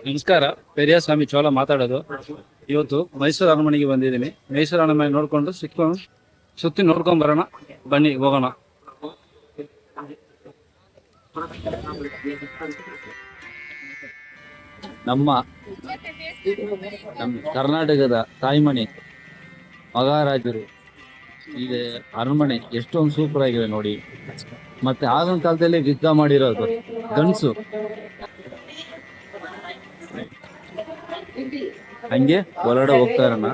ನಮಸ್ಕಾರ, ಪೆರಿಯಸ್ವಾಮಿ ಚೋಳ ಮಾತಾಡೋದು. ಇವತ್ತು ಮೈಸೂರು ಅರಮನೆಗೆ ಬಂದಿದ್ದೀನಿ. ಮೈಸೂರು ಅರಮನೆ ನೋಡ್ಕೊಂಡು ಸುತ್ತಿ ನೋಡ್ಕೊಂಡ್ ಬರೋಣ, ಬನ್ನಿ ಹೋಗೋಣ. ನಮ್ಮ ಕರ್ನಾಟಕದ ತಾಯ್ಮನೆ ಮಹಾರಾಜರು ಇದೆ ಅರಮನೆ ಎಷ್ಟೊಂದು ಸೂಪರ್ ಆಗಿದೆ ನೋಡಿ. ಮತ್ತೆ ಆಗಿನ ಕಾಲದಲ್ಲಿ ಯುದ್ಧ ಮಾಡಿರೋದು ಗನ್ಸು ಹಂಗೆ ಹೊರಗಡೆ ಹೋಗ್ತಾ ಇರೋಣ.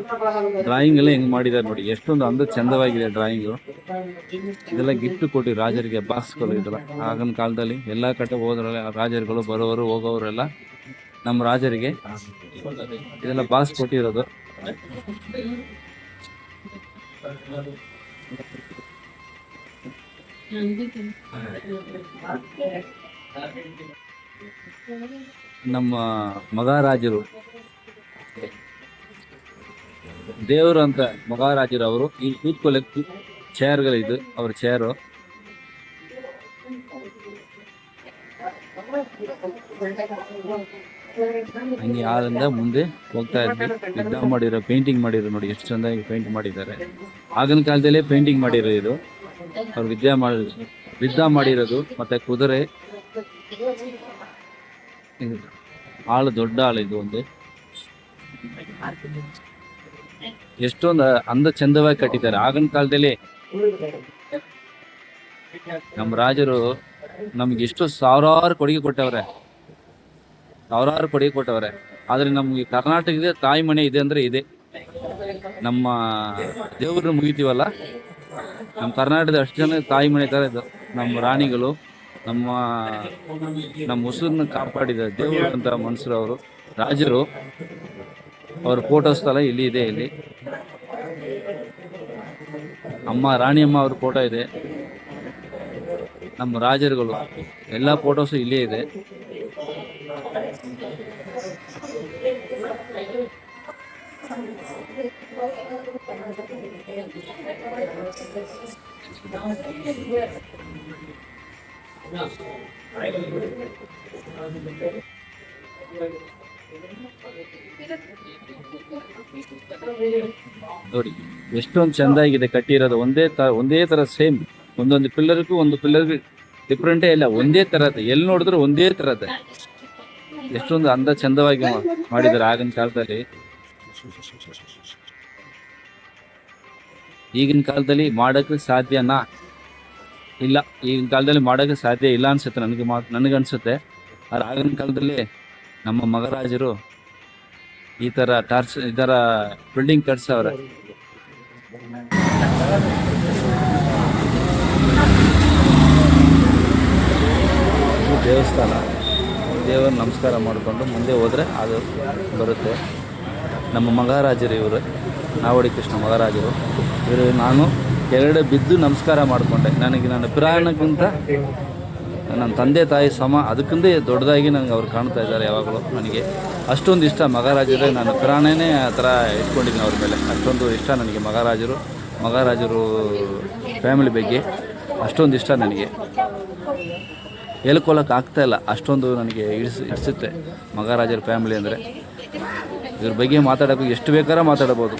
ಡ್ರಾಯಿಂಗ್ ಎಲ್ಲ ಹೆಂಗ್ ಮಾಡಿದ್ದಾರೆ ನೋಡಿ, ಎಷ್ಟೊಂದು ಚಂದವಾಗಿದೆ ಡ್ರಾಯಿಂಗು. ಇದೆಲ್ಲ ಗಿಫ್ಟ್ ಕೊಟ್ಟು ರಾಜರಿಗೆ ಬಾಕ್ಸ್ಗಳು ಇದೆಲ್ಲ. ಆಗಿನ ಕಾಲದಲ್ಲಿ ಎಲ್ಲ ಕಡೆ ಹೋದ್ರಲ್ಲ ರಾಜರುಗಳು ಬರೋರು ಹೋಗೋರೆಲ್ಲ ನಮ್ಮ ರಾಜರಿಗೆ ಇದೆಲ್ಲ ಬಾಕ್ಸ್ ಕೊಟ್ಟಿರೋದು. ನಮ್ಮ ಮಹಾರಾಜರು ದೇವರು ಅಂತ ಮಹಾರಾಜರು ಅವರು ಈ ಕೂತ್ಕೊಳ್ಳಕ್ಕೆ ಚೇರ್ಗಳಿದ್ದು ಅವ್ರ ಚೇರು. ಹಂಗೆ ಆದಿಂದ ಮುಂದೆ ಹೋಗ್ತಾ ಇದ್ವಿ. ಯುದ್ಧ ಮಾಡಿರೋ ಪೇಂಟಿಂಗ್ ಮಾಡಿರೋ ನೋಡಿ, ಎಷ್ಟು ಚಂದಾಗಿ ಪೇಂಟ್ ಮಾಡಿದ್ದಾರೆ. ಆಗಿನ ಕಾಲದಲ್ಲೇ ಪೇಂಟಿಂಗ್ ಮಾಡಿರೋ ಇದು. ಅವ್ರು ಯುದ್ಧ ಮಾಡಿರೋದು. ಮತ್ತೆ ಕುದುರೆ ಆಳು, ದೊಡ್ಡ ಆಳು ಇದು ಒಂದು. ಎಷ್ಟೊಂದು ಚಂದವಾಗಿ ಕಟ್ಟಿದ್ದಾರೆ. ಆಗಿನ ಕಾಲದಲ್ಲಿ ನಮ್ಮ ರಾಜರು ನಮ್ಗೆ ಎಷ್ಟು ಸಾವಿರಾರು ಕೊಡುಗೆ ಕೊಟ್ಟವ್ರೆ. ಆದ್ರೆ ನಮ್ಗೆ ಕರ್ನಾಟಕದ ತಾಯಿ ಮನೆ ಇದೆ ಅಂದ್ರೆ ಇದೆ. ನಮ್ಮ ದೇವ್ರನ್ನ ಮುಗಿತೀವಲ್ಲ, ನಮ್ಮ ಕರ್ನಾಟಕದ ಅಷ್ಟು ಜನ ತಾಯಿ ಮನೆ ತರ ಇದು. ನಮ್ಮ ರಾಣಿಗಳು, ನಮ್ಮ ಉಸಿರನ್ನ ಕಾಪಾಡಿದ ದೇವರು ಅಂತ ಮನುಷ್ಯರು ಅವರು, ರಾಜರು. ಅವ್ರ ಫೋಟೋ ಸ್ಥಳ ಇಲ್ಲಿ ಇದೆ. ಇಲ್ಲಿ ರಾಣಿಯಮ್ಮ ಅವ್ರ ಫೋಟೋ ಇದೆ. ನಮ್ಮ ರಾಜರುಗಳು ಎಲ್ಲ ಫೋಟೋಸು ಇಲ್ಲೇ ಇದೆ. ನೋಡಿ ಎಷ್ಟೊಂದು ಚಂದಾಗಿದೆ ಕಟ್ಟಿರೋದು. ಒಂದೇ ತರ ಸೇಮ್. ಒಂದೊಂದು ಪಿಲ್ಲರ್ಗೂ ಡಿಫ್ರೆಂಟೇ ಇಲ್ಲ, ಒಂದೇ ತರದ್ದು. ಎಲ್ಲಿ ನೋಡಿದ್ರು ಒಂದೇ ತರದ್ದು. ಎಷ್ಟೊಂದು ಚಂದವಾಗಿ ಮಾಡಿದ್ದಾರೆ ಆಗಿನ ಕಾಲದಲ್ಲಿ. ಈಗಿನ ಕಾಲದಲ್ಲಿ ಮಾಡೋಕ್ಕೆ ಸಾಧ್ಯನಾ? ಇಲ್ಲ, ಈಗಿನ ಕಾಲದಲ್ಲಿ ಮಾಡೋಕ್ಕೆ ಸಾಧ್ಯ ಇಲ್ಲ ಅನ್ಸುತ್ತೆ ನನಗನ್ಸುತ್ತೆ. ಆದ್ರೆ ಆಗಿನ ಕಾಲದಲ್ಲಿ ನಮ್ಮ ಮಹಾರಾಜರು ಈ ಥರ ಬಿಲ್ಡಿಂಗ್ ಕಟ್ಸವ್ರೆ. ದೇವಸ್ಥಾನ, ದೇವರ ನಮಸ್ಕಾರ ಮಾಡಿಕೊಂಡು ಮುಂದೆ ಹೋದರೆ ಅದು ಬರುತ್ತೆ. ನಮ್ಮ ಮಹಾರಾಜರು ಇವರು, ನಾವಡಿ ಕೃಷ್ಣ ಮಹಾರಾಜರು ಇವರು. ನಾನು ಕೆಳಗಡೆ ಬಿದ್ದು ನಮಸ್ಕಾರ ಮಾಡಿಕೊಂಡೆ. ನನ್ನ ಪುರಾಣಕ್ಕಿಂತ ನನ್ನ ತಂದೆ ತಾಯಿ ಸಮ, ಅದಕ್ಕಿಂತ ದೊಡ್ಡದಾಗಿ ನನಗೆ ಅವ್ರು ಕಾಣ್ತಾ ಇದ್ದಾರೆ ಯಾವಾಗಲೂ. ನನಗೆ ಅಷ್ಟೊಂದು ಇಷ್ಟ ಮಹಾರಾಜರೇ. ನಾನು ಪುರಾಣನೇ ಆ ಥರ ಇಟ್ಕೊಂಡಿದ್ದೀನಿ ಅವ್ರ ಮೇಲೆ. ಅಷ್ಟೊಂದು ಇಷ್ಟ ನನಗೆ ಮಹಾರಾಜರು ಫ್ಯಾಮಿಲಿ ಬಗ್ಗೆ ಅಷ್ಟೊಂದು ಇಷ್ಟ ನನಗೆ. ಹೇಳ್ಕೊಳ್ಳೋಕೆ ಆಗ್ತಾಯಿಲ್ಲ, ಅಷ್ಟೊಂದು ನನಗೆ ಇಡಿಸುತ್ತೆ ಮಹಾರಾಜರ ಫ್ಯಾಮಿಲಿ ಅಂದರೆ. ಇವ್ರ ಬಗ್ಗೆ ಮಾತಾಡೋಕೆ ಎಷ್ಟು ಬೇಕಾದ್ರೂ ಮಾತಾಡ್ಬೋದು.